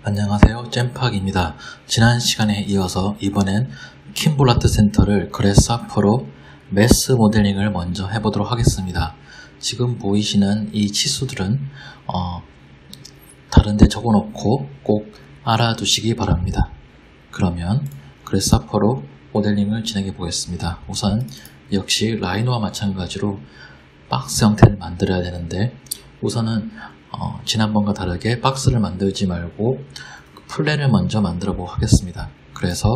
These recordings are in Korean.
안녕하세요, 잼팍입니다. 지난 시간에 이어서 이번엔 킴볼라트 센터를 그래스하퍼로 매스 모델링을 먼저 해보도록 하겠습니다. 지금 보이시는 이 치수들은 다른데 적어놓고 꼭 알아두시기 바랍니다. 그러면 그래스하퍼로 모델링을 진행해 보겠습니다. 우선 역시 라이노와 마찬가지로 박스 형태를 만들어야 되는데, 우선은 지난번과 다르게 박스를 만들지 말고 플랜을 먼저 만들어 보도록 하겠습니다. 그래서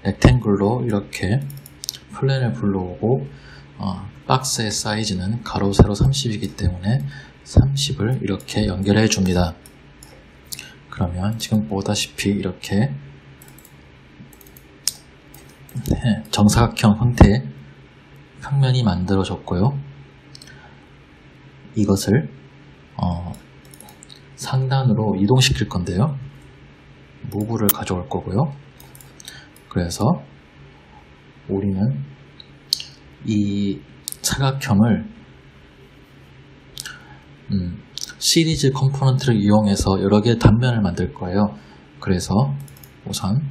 렉탱글로 이렇게 플랜을 불러오고 박스의 사이즈는 가로 세로 30이기 때문에 30을 이렇게 연결해 줍니다. 그러면 지금 보다시피 이렇게 정사각형 형태의 평면이 만들어졌고요. 이것을 상단으로 이동시킬 건데요. 무브를 가져올 거고요. 그래서 우리는 이 사각형을 시리즈 컴포넌트를 이용해서 여러 개의 단면을 만들 거예요. 그래서 우선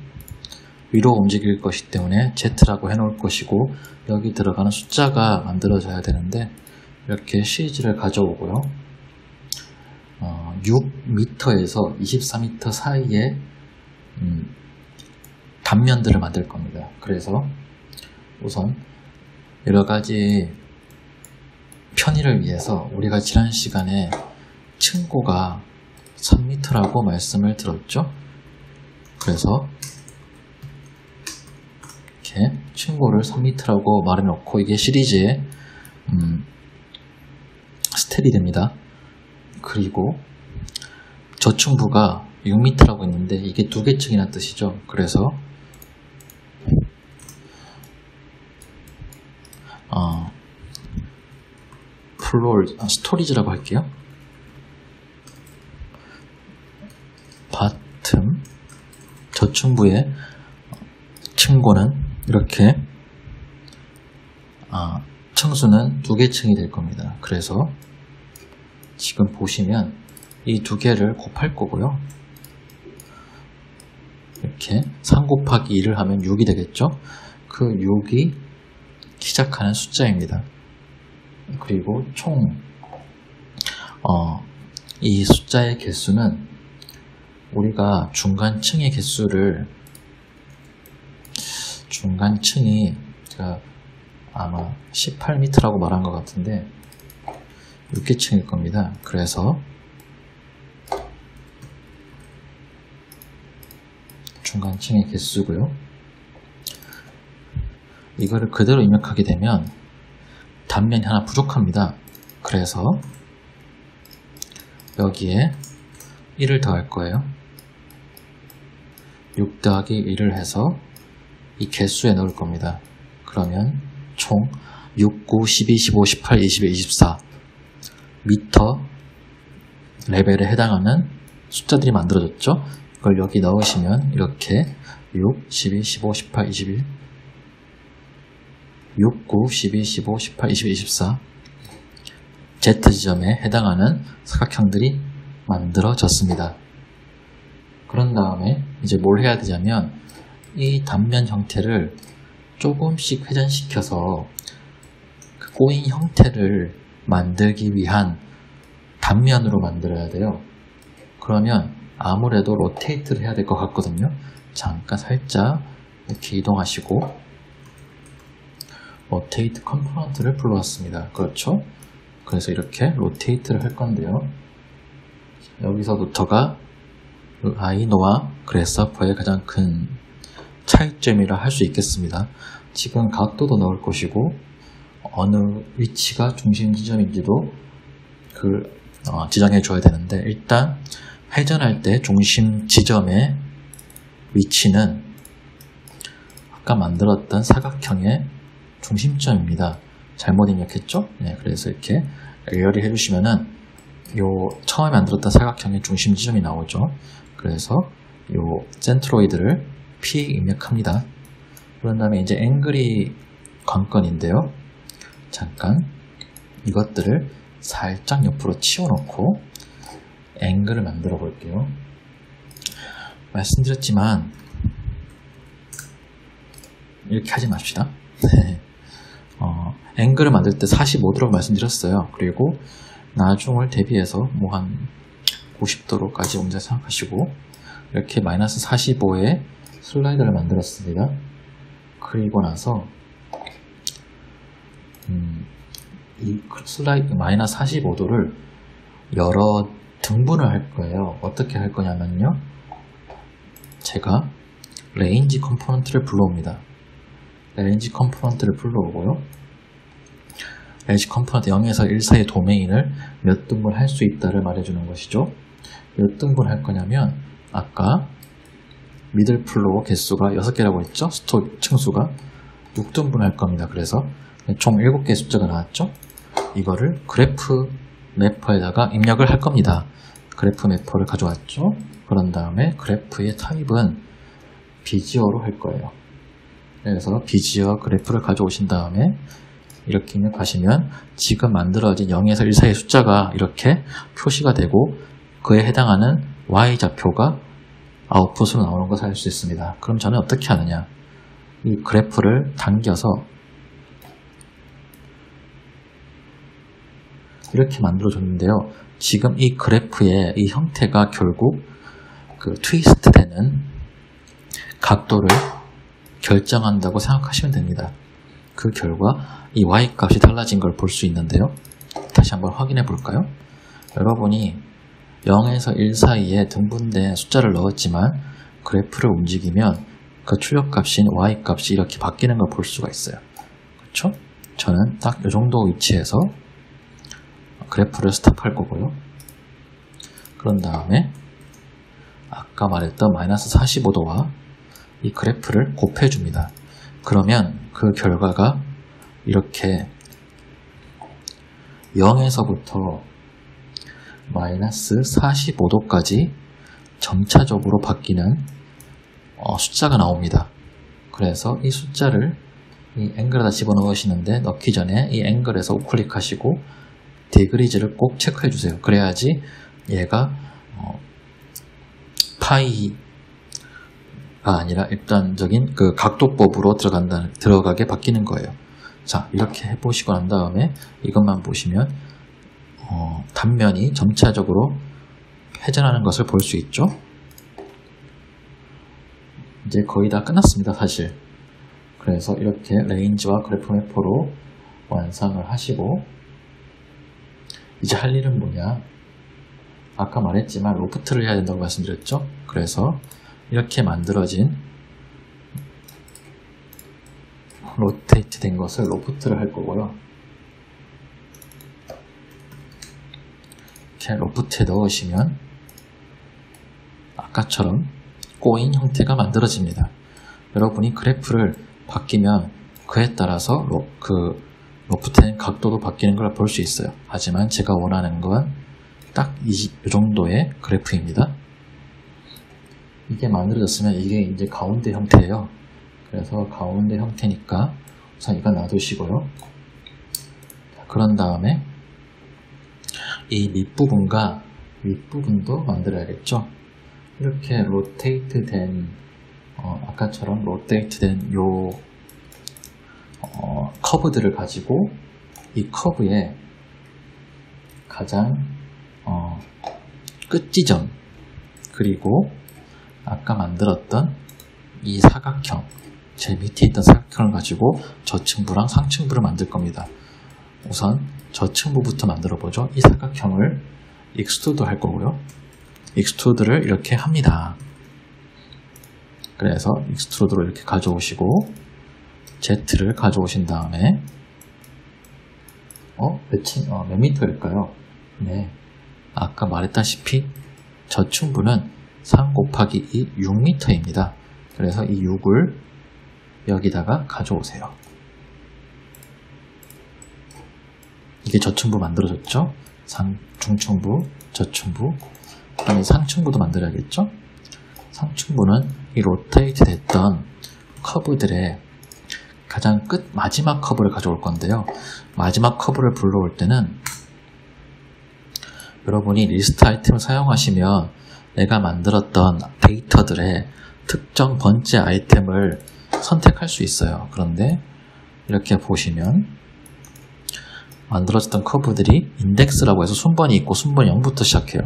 위로 움직일 것이기 때문에 Z라고 해놓을 것이고, 여기 들어가는 숫자가 만들어져야 되는데 이렇게 시리즈를 가져오고요. 6m에서 24m 사이에 단면들을 만들 겁니다. 그래서 우선 여러가지 편의를 위해서 우리가 지난 시간에 층고가 3m라고 말씀을 드렸죠. 그래서 이렇게 층고를 3m라고 말해놓고, 이게 시리즈의 스텝이 됩니다. 그리고 저층부가 6m라고 있는데 이게 두 개 층이나 뜻이죠. 그래서 스토리지라고 할게요. 바텀 저층부의 층고는 이렇게 층수는 두 개 층이 될 겁니다. 그래서 지금 보시면 이 두 개를 곱할 거고요. 이렇게 3 곱하기 2를 하면 6이 되겠죠. 그 6이 시작하는 숫자입니다. 그리고 총 이 숫자의 개수는 우리가 중간층의 개수를, 중간층이 제가 아마 18m라고 말한 것 같은데 6개층일 겁니다. 그래서 중간층의 개수고요. 이거를 그대로 입력하게 되면 단면이 하나 부족합니다. 그래서 여기에 1을 더할 거예요. 6 더하기 1을 해서 이 개수에 넣을 겁니다. 그러면 총 6, 9, 12, 15, 18, 21, 24 미터 레벨에 해당하는 숫자들이 만들어졌죠. 이걸 여기 넣으시면 이렇게 6, 12, 15, 18, 21 6, 9, 12, 15, 18, 21, 24 Z지점에 해당하는 사각형들이 만들어졌습니다. 그런 다음에 이제 뭘 해야 되냐면, 이 단면 형태를 조금씩 회전시켜서 그 꼬인 형태를 만들기 위한 단면으로 만들어야 돼요. 그러면 아무래도 로테이트를 해야 될 것 같거든요. 잠깐 살짝 이렇게 이동하시고 로테이트 컴포넌트를 불러왔습니다. 그렇죠? 그래서 이렇게 로테이트를 할 건데요. 여기서부터가 라이노와 그래스하퍼의 가장 큰 차이점이라 할 수 있겠습니다. 지금 각도도 넣을 것이고, 어느 위치가 중심 지점인지도 지정해 줘야 되는데, 일단 회전할 때 중심 지점의 위치는 아까 만들었던 사각형의 중심점입니다. 잘못 입력했죠? 네, 그래서 이렇게 에어리 해주시면은 요 처음에 만들었던 사각형의 중심 지점이 나오죠. 그래서 요 센트로이드를 P 입력합니다. 그런 다음에 이제 앵글이 관건인데요. 잠깐 이것들을 살짝 옆으로 치워놓고 앵글을 만들어 볼게요. 말씀드렸지만 이렇게 하지 맙시다. 앵글을 만들 때 45도라고 말씀드렸어요. 그리고 나중을 대비해서 뭐 한 90도로까지 온다 생각하시고 이렇게 마이너스 45에 슬라이드를 만들었습니다. 그리고 나서 이 슬라이드 마이너스 45도를 여러 등분을 할 거예요. 어떻게 할 거냐면요, 제가 레인지 컴포넌트를 불러옵니다. 레인지 컴포넌트를 불러오고요, 레인지 컴포넌트 0에서 1 사이 도메인을 몇 등분 할 수 있다를 말해주는 것이죠. 몇 등분 할 거냐면, 아까 미들 플로어 개수가 6개라고 했죠? 스톡 층수가 6등분 할 겁니다. 그래서 총 7개의 숫자가 나왔죠? 이거를 그래프 매퍼에다가 입력을 할 겁니다. 그래프 매퍼를 가져왔죠? 그런 다음에 그래프의 타입은 비지어로 할 거예요. 그래서 비지어 그래프를 가져오신 다음에 이렇게 입력하시면 지금 만들어진 0에서 1 사이의 숫자가 이렇게 표시가 되고 그에 해당하는 Y좌표가 아웃풋으로 나오는 것을 알 수 있습니다. 그럼 저는 어떻게 하느냐, 이 그래프를 당겨서 이렇게 만들어줬는데요. 지금 이 그래프의 이 형태가 결국 그 트위스트 되는 각도를 결정한다고 생각하시면 됩니다. 그 결과 이 Y 값이 달라진 걸 볼 수 있는데요. 다시 한번 확인해 볼까요? 여러분이 0에서 1 사이에 등분된 숫자를 넣었지만 그래프를 움직이면 그 출력값인 Y 값이 이렇게 바뀌는 걸 볼 수가 있어요. 그렇죠? 저는 딱 이 정도 위치에서 그래프를 스탑할 거고요. 그런 다음에 아까 말했던 마이너스 45도와 이 그래프를 곱해줍니다. 그러면 그 결과가 이렇게 0에서부터 마이너스 45도까지 점차적으로 바뀌는 숫자가 나옵니다. 그래서 이 숫자를 이 앵글에다 집어넣으시는데 넣기 전에 이 앵글에서 우클릭하시고 디그리즈를 꼭 체크해 주세요. 그래야지 얘가 파이가 아니라 일단적인 그 각도법으로 들어가게 바뀌는 거예요. 자, 이렇게 해보시고 난 다음에 이것만 보시면 단면이 점차적으로 회전하는 것을 볼 수 있죠. 이제 거의 다 끝났습니다, 사실. 그래서 이렇게 레인지와 그래프 매퍼로 완성을 하시고, 이제 할 일은 뭐냐, 아까 말했지만 로프트를 해야 된다고 말씀드렸죠. 그래서 이렇게 만들어진 로테이트 된 것을 로프트를 할 거고요. 이렇게 로프트에 넣으시면 아까처럼 꼬인 형태가 만들어집니다. 여러분이 그래프를 바뀌면 그에 따라서 로프트의 각도도 바뀌는 걸 볼 수 있어요. 하지만 제가 원하는 건 딱 이 정도의 그래프입니다. 이게 만들어졌으면 이게 이제 가운데 형태예요. 그래서 가운데 형태니까 우선 이거 놔두시고요. 그런 다음에 이 밑부분과 윗부분도 만들어야겠죠. 이렇게 로테이트 된 아까처럼 로테이트 된 요 커브들을 가지고 이 커브의 가장 끝지점, 그리고 아까 만들었던 이 사각형, 제 밑에 있던 사각형을 가지고 저층부랑 상층부를 만들 겁니다. 우선 저층부부터 만들어 보죠. 이 사각형을 익스트루드 할 거고요. 익스트루드를 이렇게 합니다. 그래서 익스트루드로 이렇게 가져오시고 Z를 가져오신 다음에 몇 미터일까요? 네, 아까 말했다시피 저층부는 3 곱하기 2 6m입니다. 그래서 이 6을 여기다가 가져오세요. 이게 저층부 만들어졌죠? 중층부, 저층부, 그 다음에 상층부도 만들어야겠죠? 상층부는 이 로테이트 됐던 커브들의 가장 마지막 커브를 가져올 건데요. 마지막 커브를 불러올 때는 여러분이 리스트 아이템을 사용하시면 내가 만들었던 데이터들의 특정 번째 아이템을 선택할 수 있어요. 그런데 이렇게 보시면 만들어졌던 커브들이 인덱스라고 해서 순번이 있고 순번이 0부터 시작해요.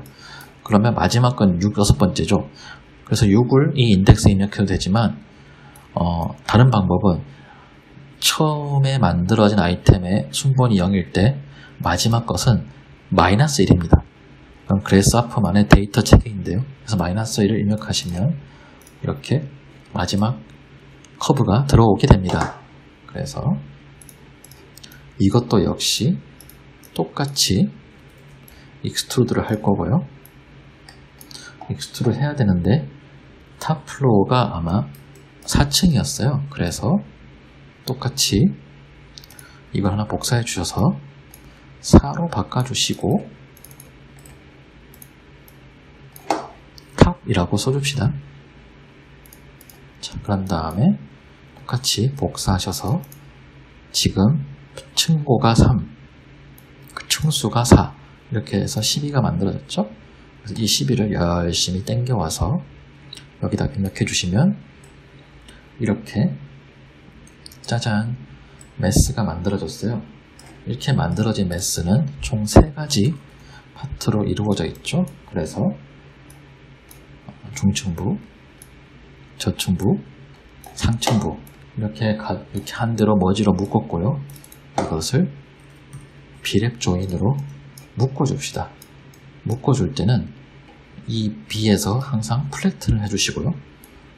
그러면 마지막 건 6번째죠. 그래서 6을 이 인덱스에 입력해도 되지만 다른 방법은 처음에 만들어진 아이템의 순번이 0일 때 마지막 것은 -1입니다. 그럼 그래스하퍼만의 데이터 체계인데요. 그래서 -1을 입력하시면 이렇게 마지막 커브가 들어오게 됩니다. 그래서 이것도 역시 똑같이 익스트루드를 할 거고요. 익스트루드 해야 되는데 탑 플로어가 아마 4층이었어요. 그래서 똑같이 이걸 하나 복사해 주셔서 4로 바꿔주시고 탑이라고 써줍시다. 자, 그런 다음에 똑같이 복사하셔서 지금 층고가 3, 그 층수가 4 이렇게 해서 12가 만들어졌죠. 그래서 이 12를 열심히 당겨와서 여기다 입력해 주시면 이렇게 짜잔 매스가 만들어졌어요. 이렇게 만들어진 매스는 총 3가지 파트로 이루어져 있죠. 그래서 중층부, 저층부, 상층부 이렇게 한 대로 머지로 묶었고요. 이것을 비랩 조인으로 묶어줍시다. 묶어줄 때는 이 B에서 항상 플랫을 해주시고요.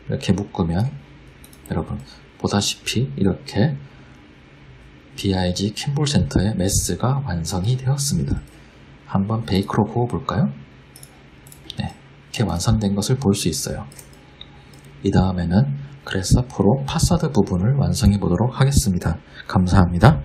이렇게 묶으면 여러분 보다시피 이렇게 BIG 킴볼 센터의 매스가 완성이 되었습니다. 한번 베이크로 구워볼까요? 네, 이렇게 완성된 것을 볼 수 있어요. 이 다음에는 그래서프로 파사드 부분을 완성해 보도록 하겠습니다. 감사합니다.